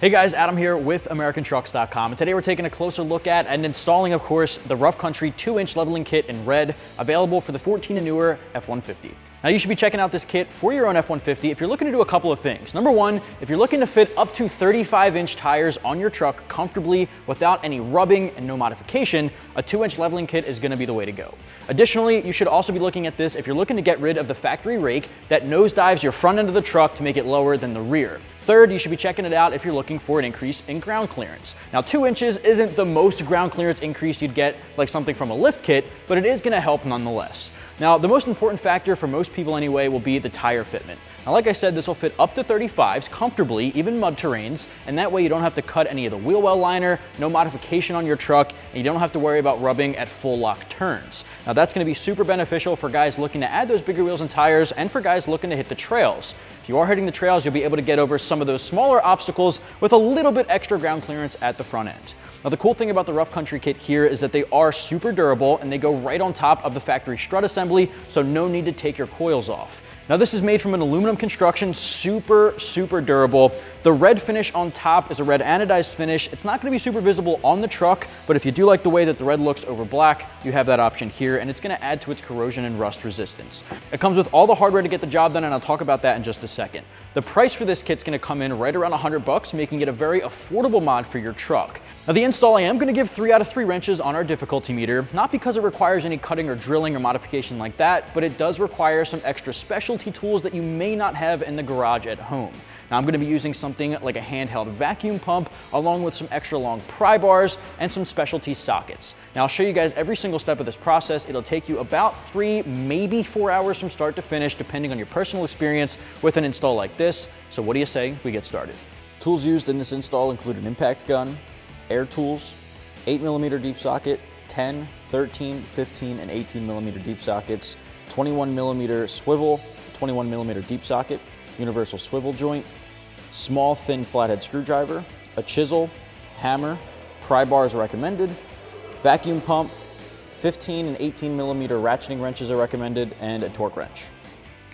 Hey guys, Adam here with AmericanTrucks.com, and today we're taking a closer look at and installing, of course, the Rough Country 2-inch leveling kit in red, available for the 14 and newer F-150. Now you should be checking out this kit for your own F-150 if you're looking to do a couple of things. Number one, if you're looking to fit up to 35-inch tires on your truck comfortably without any rubbing and no modification, a 2-inch leveling kit is going to be the way to go. Additionally, you should also be looking at this if you're looking to get rid of the factory rake that nosedives your front end of the truck to make it lower than the rear. Third, you should be checking it out if you're looking for an increase in ground clearance. Now, 2 inches isn't the most ground clearance increase you'd get like something from a lift kit, but it is going to help nonetheless. Now, the most important factor for most people anyway will be the tire fitment. Now, like I said, this will fit up to 35s comfortably, even mud terrains, and that way you don't have to cut any of the wheel well liner, no modification on your truck, and you don't have to worry about rubbing at full lock turns. Now, that's going to be super beneficial for guys looking to add those bigger wheels and tires, and for guys looking to hit the trails. If you are hitting the trails, you'll be able to get over some of those smaller obstacles with a little bit extra ground clearance at the front end. Now, the cool thing about the Rough Country kit here is that they are super durable and they go right on top of the factory strut assembly, so no need to take your coils off. Now, this is made from an aluminum construction, super durable. The red finish on top is a red anodized finish. It's not going to be super visible on the truck, but if you do like the way that the red looks over black, you have that option here, and it's going to add to its corrosion and rust resistance. It comes with all the hardware to get the job done, and I'll talk about that in just a second. The price for this kit's going to come in right around $100, making it a very affordable mod for your truck. Now, the install, I am going to give 3 out of 3 wrenches on our difficulty meter, not because it requires any cutting or drilling or modification like that, but it does require some extra specialty tools that you may not have in the garage at home. Now, I'm going to be using something like a handheld vacuum pump, along with some extra long pry bars and some specialty sockets. Now, I'll show you guys every single step of this process. It'll take you about 3, maybe 4 hours from start to finish, depending on your personal experience with an install like this. So what do you say we get started? Tools used in this install include an impact gun, air tools, 8mm deep socket, 10, 13, 15, and 18mm deep sockets, 21mm swivel, 21mm deep socket, universal swivel joint, small thin flathead screwdriver, a chisel, hammer, pry bars recommended, vacuum pump, 15 and 18mm ratcheting wrenches are recommended, and a torque wrench.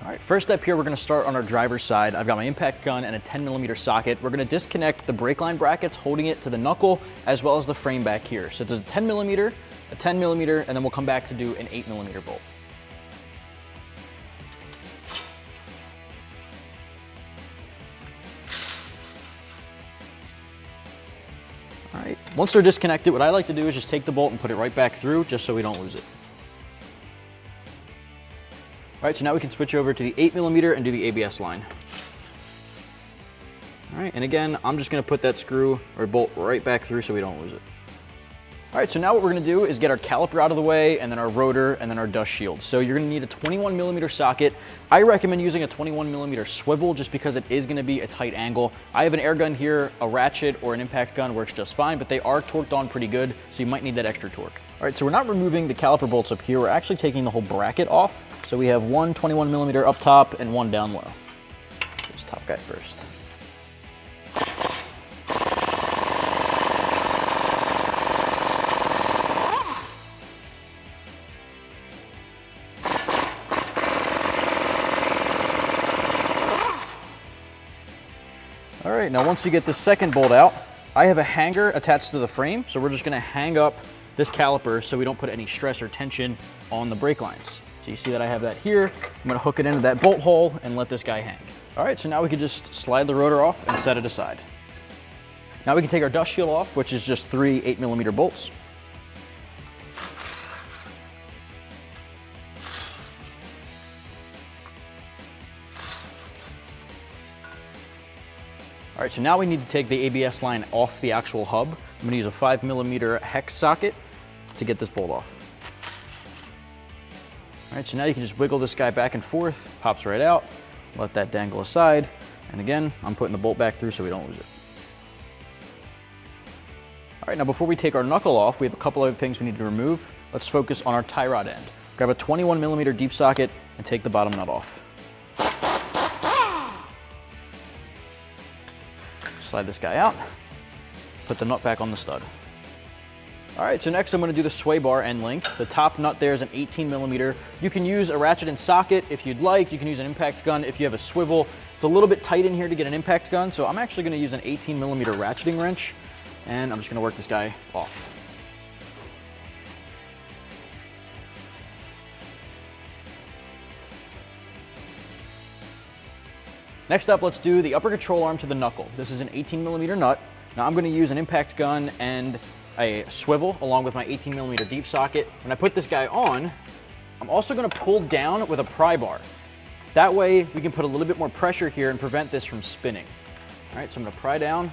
All right, first step here, we're going to start on our driver's side. I've got my impact gun and a 10mm socket. We're going to disconnect the brake line brackets holding it to the knuckle, as well as the frame back here. So there's a 10mm, a 10mm, and then we'll come back to do an 8mm bolt. All right, once they're disconnected, what I like to do is just take the bolt and put it right back through, just so we don't lose it. All right, so now we can switch over to the 8mm and do the ABS line. All right, and again, I'm just gonna put that screw or bolt right back through so we don't lose it. All right, so now what we're gonna do is get our caliper out of the way, and then our rotor, and then our dust shield. So you're gonna need a 21mm socket. I recommend using a 21mm swivel just because it is gonna be a tight angle. I have an air gun here, a ratchet or an impact gun works just fine, but they are torqued on pretty good, so you might need that extra torque. All right, so we're not removing the caliper bolts up here, we're actually taking the whole bracket off. So we have one 21mm up top and one down low. This top guy first. All right, now once you get this second bolt out, I have a hanger attached to the frame, so we're just gonna hang up this caliper so we don't put any stress or tension on the brake lines. So you see that I have that here. I'm gonna hook it into that bolt hole and let this guy hang. All right, so now we can just slide the rotor off and set it aside. Now we can take our dust shield off, which is just 3 8mm bolts. All right, so now we need to take the ABS line off the actual hub. I'm gonna use a 5mm hex socket to get this bolt off. All right, so now you can just wiggle this guy back and forth, pops right out, let that dangle aside, and again, I'm putting the bolt back through so we don't lose it. All right, now before we take our knuckle off, we have a couple other things we need to remove. Let's focus on our tie rod end. Grab a 21mm deep socket and take the bottom nut off. Slide this guy out, put the nut back on the stud. All right, so next I'm gonna do the sway bar end link. The top nut there is an 18 millimeter. You can use a ratchet and socket if you'd like. You can use an impact gun if you have a swivel. It's a little bit tight in here to get an impact gun, so I'm actually gonna use an 18 millimeter ratcheting wrench, and I'm just gonna work this guy off. Next up, let's do the upper control arm to the knuckle. This is an 18 millimeter nut. Now I'm gonna use an impact gun and a swivel along with my 18 millimeter deep socket. When I put this guy on, I'm also gonna pull down with a pry bar. That way we can put a little bit more pressure here and prevent this from spinning. All right, so I'm gonna pry down.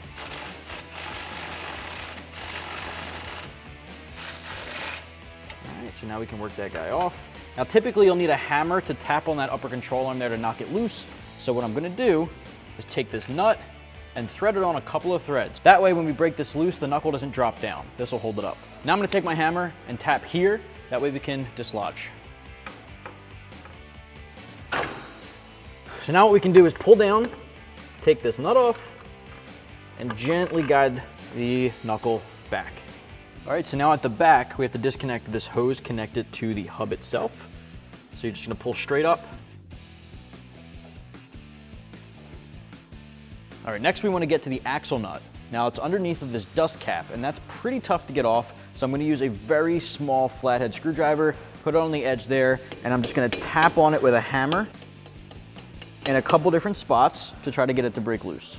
All right, so now we can work that guy off. Now typically you'll need a hammer to tap on that upper control arm there to knock it loose. So what I'm gonna do is take this nut and thread it on a couple of threads. That way when we break this loose, the knuckle doesn't drop down. This will hold it up. Now I'm gonna take my hammer and tap here. That way we can dislodge. So now what we can do is pull down, take this nut off, and gently guide the knuckle back. All right, so now at the back, we have to disconnect this hose, connect it to the hub itself. So you're just gonna pull straight up. All right, next we want to get to the axle nut. Now it's underneath of this dust cap, and that's pretty tough to get off, so I'm going to use a very small flathead screwdriver, put it on the edge there, and I'm just going to tap on it with a hammer in a couple different spots to try to get it to break loose.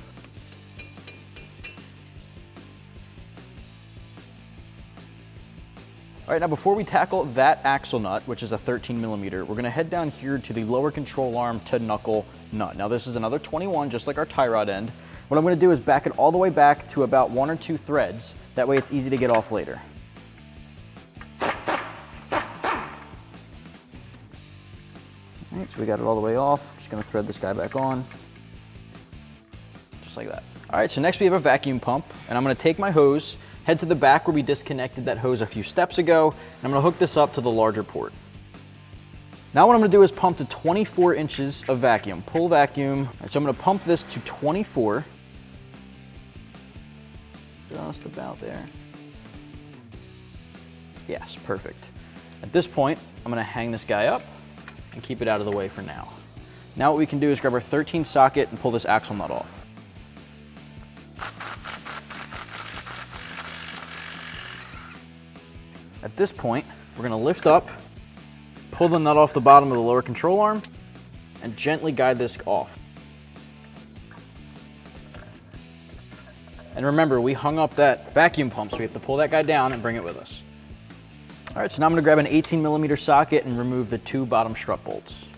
All right, now before we tackle that axle nut, which is a 13 millimeter, we're gonna head down here to the lower control arm to knuckle nut. Now this is another 21, just like our tie rod end. What I'm gonna do is back it all the way back to about 1 or 2 threads. That way it's easy to get off later. All right, so we got it all the way off. Just gonna thread this guy back on, just like that. All right, so next we have a vacuum pump, and I'm gonna take my hose, head to the back where we disconnected that hose a few steps ago, and I'm gonna hook this up to the larger port. Now what I'm gonna do is pump to 24 inches of vacuum, pull vacuum. All right, so I'm gonna pump this to 24. Just about there. Yes, perfect. At this point, I'm gonna hang this guy up and keep it out of the way for now. Now what we can do is grab our 13 socket and pull this axle nut off. At this point, we're gonna lift up, pull the nut off the bottom of the lower control arm, and gently guide this off. And remember, we hung up that vacuum pump, so we have to pull that guy down and bring it with us. All right, so now I'm gonna grab an 18 millimeter socket and remove the 2 bottom strut bolts.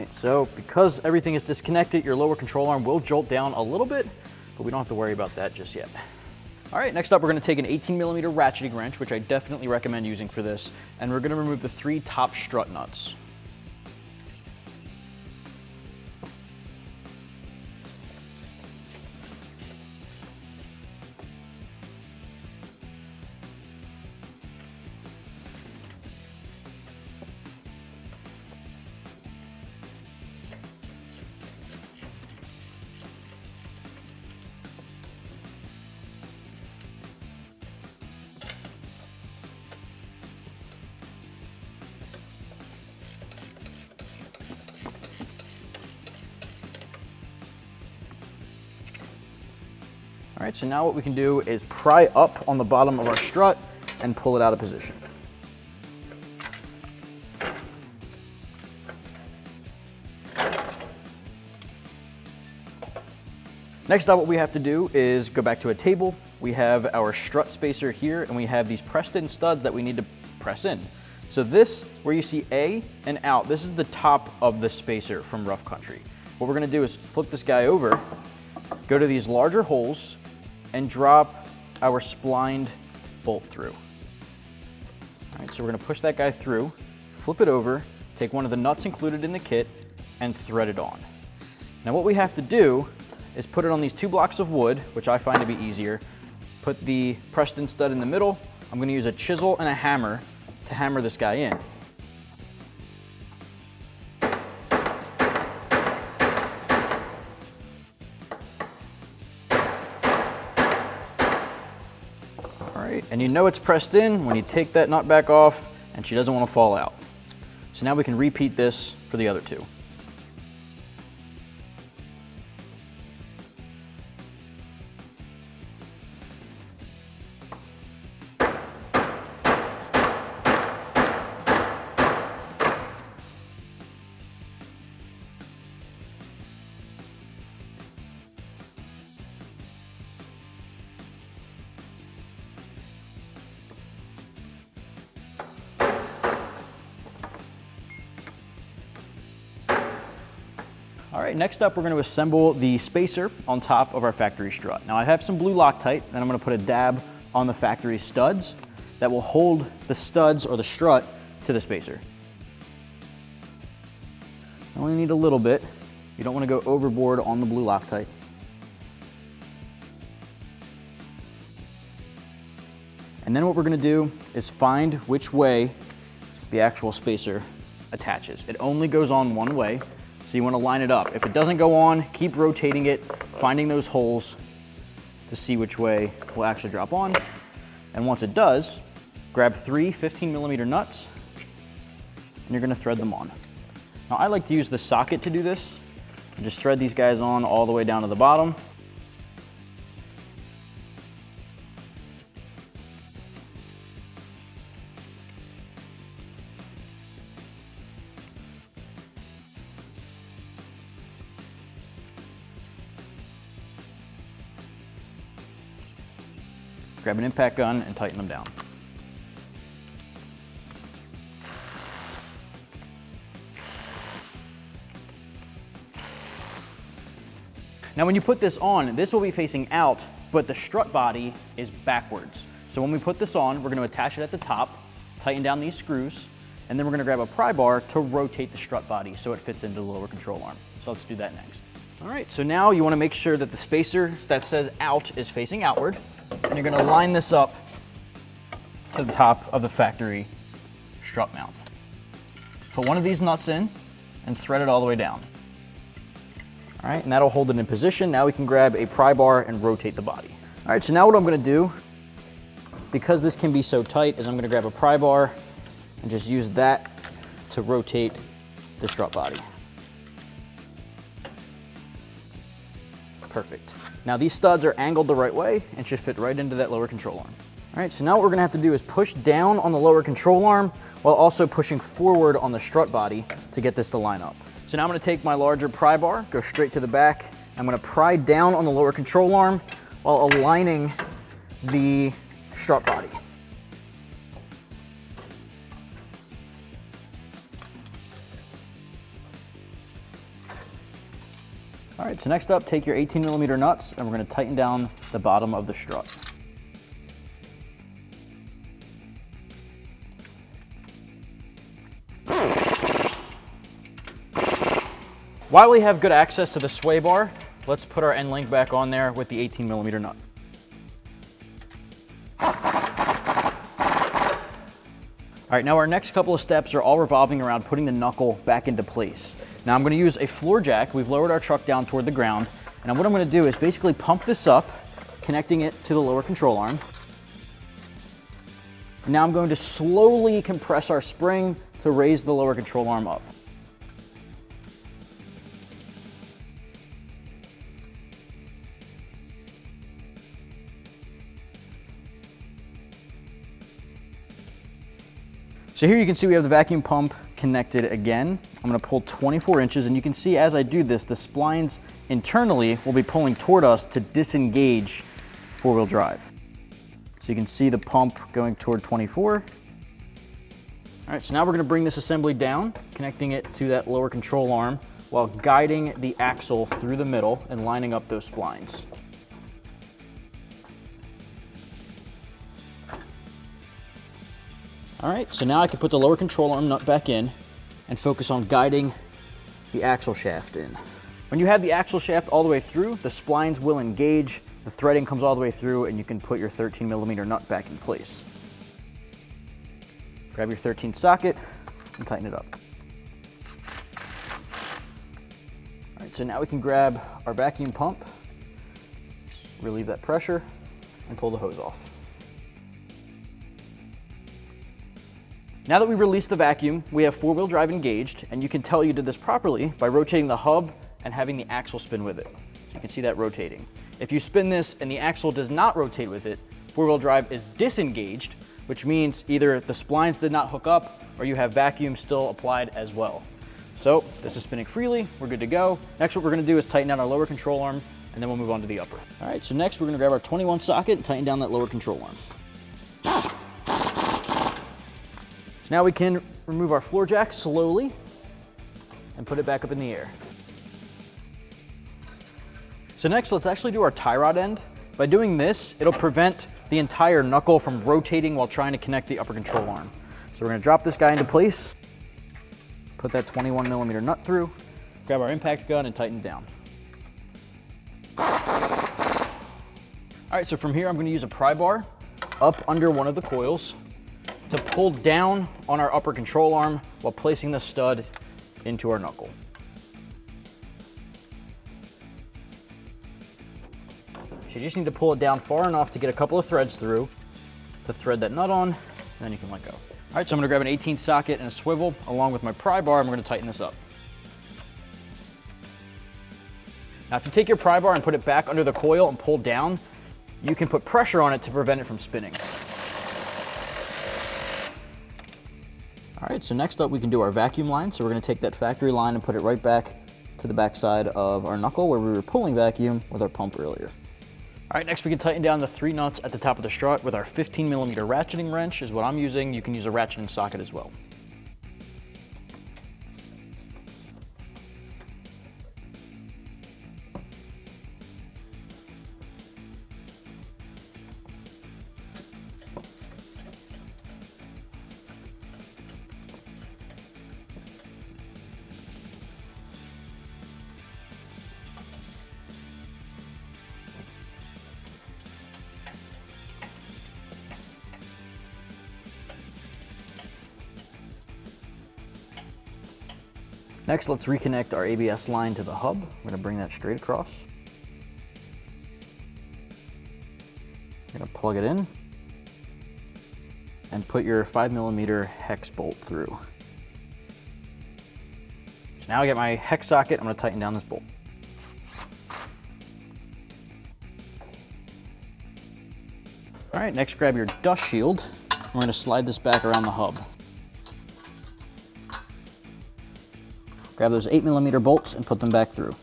So because everything is disconnected, your lower control arm will jolt down a little bit, but we don't have to worry about that just yet. All right, next up we're gonna take an 18 millimeter ratcheting wrench, which I definitely recommend using for this, and we're gonna remove the 3 top strut nuts. All right, so now what we can do is pry up on the bottom of our strut and pull it out of position. Next up, what we have to do is go back to a table. We have our strut spacer here, and we have these pressed in studs that we need to press in. So this, where you see A and out, this is the top of the spacer from Rough Country. What we're gonna do is flip this guy over, go to these larger holes, and drop our splined bolt through. All right, so we're gonna push that guy through, flip it over, take one of the nuts included in the kit, and thread it on. Now what we have to do is put it on these 2 blocks of wood, which I find to be easier. Put the pressed in stud in the middle. I'm gonna use a chisel and a hammer to hammer this guy in. And you know it's pressed in when you take that nut back off and she doesn't want to fall out. So now we can repeat this for the other two. All right, next up we're going to assemble the spacer on top of our factory strut. Now I have some blue Loctite, and I'm going to put a dab on the factory studs that will hold the studs or the strut to the spacer. I only need a little bit. You don't want to go overboard on the blue Loctite. And then what we're going to do is find which way the actual spacer attaches. It only goes on one way. So you want to line it up. If it doesn't go on, keep rotating it, finding those holes to see which way will actually drop on. And once it does, grab 3 15mm nuts, and you're going to thread them on. Now I like to use the socket to do this. Just thread these guys on all the way down to the bottom. Grab an impact gun and tighten them down. Now when you put this on, this will be facing out, but the strut body is backwards. So when we put this on, we're going to attach it at the top, tighten down these screws, and then we're going to grab a pry bar to rotate the strut body so it fits into the lower control arm. So let's do that next. All right, so now you want to make sure that the spacer that says out is facing outward. And you're going to line this up to the top of the factory strut mount. Put one of these nuts in and thread it all the way down. All right, and that'll hold it in position. Now we can grab a pry bar and rotate the body. All right, so now what I'm going to do, because this can be so tight, is I'm going to grab a pry bar and just use that to rotate the strut body. Perfect. Now these studs are angled the right way and should fit right into that lower control arm. All right, so now what we're gonna have to do is push down on the lower control arm while also pushing forward on the strut body to get this to line up. So now I'm gonna take my larger pry bar, go straight to the back. I'm gonna pry down on the lower control arm while aligning the strut body. All right, so next up, take your 18mm nuts and we're going to tighten down the bottom of the strut. While we have good access to the sway bar, let's put our end link back on there with the 18mm nut. All right, now our next couple of steps are all revolving around putting the knuckle back into place. Now I'm going to use a floor jack. We've lowered our truck down toward the ground. And what I'm going to do is basically pump this up, connecting it to the lower control arm. Now I'm going to slowly compress our spring to raise the lower control arm up. So here you can see we have the vacuum pump connected again. I'm going to pull 24 inches, and you can see as I do this, the splines internally will be pulling toward us to disengage four-wheel drive. So you can see the pump going toward 24. All right, so now we're going to bring this assembly down, connecting it to that lower control arm while guiding the axle through the middle and lining up those splines. All right, so now I can put the lower control arm nut back in and focus on guiding the axle shaft in. When you have the axle shaft all the way through, the splines will engage, the threading comes all the way through, and you can put your 13mm nut back in place. Grab your 13 socket and tighten it up. All right, so now we can grab our vacuum pump, relieve that pressure, and pull the hose off. Now that we released the vacuum, we have four-wheel drive engaged, and you can tell you did this properly by rotating the hub and having the axle spin with it. So you can see that rotating. If you spin this and the axle does not rotate with it, four-wheel drive is disengaged, which means either the splines did not hook up or you have vacuum still applied as well. So this is spinning freely, we're good to go. Next, what we're gonna do is tighten down our lower control arm, and then we'll move on to the upper. All right, so next we're gonna grab our 21 socket and tighten down that lower control arm. So now we can remove our floor jack slowly and put it back up in the air. So next, let's actually do our tie rod end. By doing this, it'll prevent the entire knuckle from rotating while trying to connect the upper control arm. So we're gonna drop this guy into place, put that 21 millimeter nut through, grab our impact gun and tighten it down. All right, so from here, I'm gonna use a pry bar up under one of the coils to pull down on our upper control arm while placing the stud into our knuckle. So you just need to pull it down far enough to get a couple of threads through to thread that nut on, and then you can let go. All right, so I'm gonna grab an 18 socket and a swivel along with my pry bar, and we're gonna tighten this up. Now, if you take your pry bar and put it back under the coil and pull down, you can put pressure on it to prevent it from spinning. All right, so next up we can do our vacuum line. So we're gonna take that factory line and put it right back to the back side of our knuckle where we were pulling vacuum with our pump earlier. All right, next we can tighten down the 3 nuts at the top of the strut with our 15 millimeter ratcheting wrench is what I'm using. You can use a ratcheting socket as well. Next, let's reconnect our ABS line to the hub. We're gonna bring that straight across. You're gonna plug it in and put your 5 millimeter hex bolt through. So now I get my hex socket, I'm gonna tighten down this bolt. All right, next grab your dust shield. We're gonna slide this back around the hub. Grab those 8 millimeter bolts and put them back through.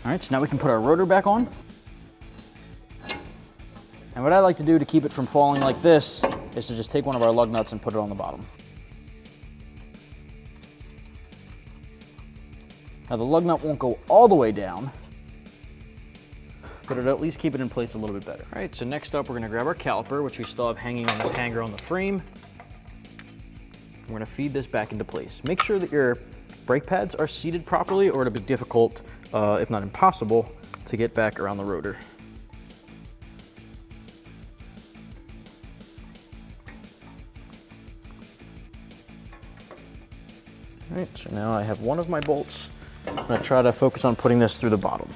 All right, so now we can put our rotor back on. And what I like to do to keep it from falling like this is to just take one of our lug nuts and put it on the bottom. Now the lug nut won't go all the way down, but it'll at least keep it in place a little bit better. All right, so next up we're gonna grab our caliper, which we still have hanging on this hanger on the frame. We're gonna feed this back into place. Make sure that your brake pads are seated properly or it'll be difficult, if not impossible, to get back around the rotor. All right, so now I have one of my bolts. I'm gonna try to focus on putting this through the bottom.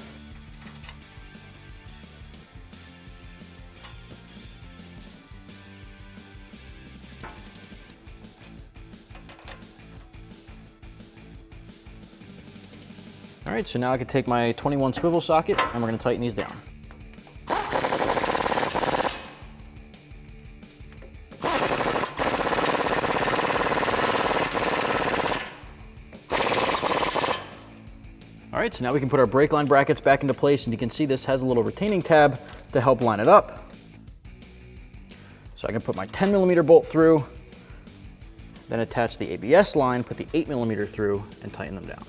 All right, so now I can take my 21 swivel socket and we're gonna tighten these down. All right, so now we can put our brake line brackets back into place, and you can see this has a little retaining tab to help line it up. So I can put my 10 millimeter bolt through, then attach the ABS line, put the 8 millimeter through, and tighten them down.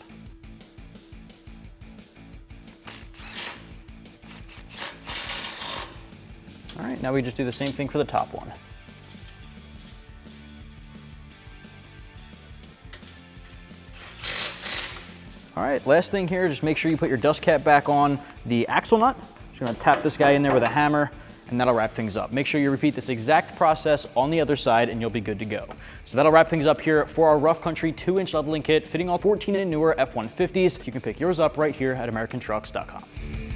All right, now we just do the same thing for the top one. All right, last thing here, just make sure you put your dust cap back on the axle nut. Just gonna tap this guy in there with a hammer and that'll wrap things up. Make sure you repeat this exact process on the other side and you'll be good to go. So that'll wrap things up here for our Rough Country 2-inch leveling kit fitting all 14 and newer F-150s. You can pick yours up right here at AmericanTrucks.com.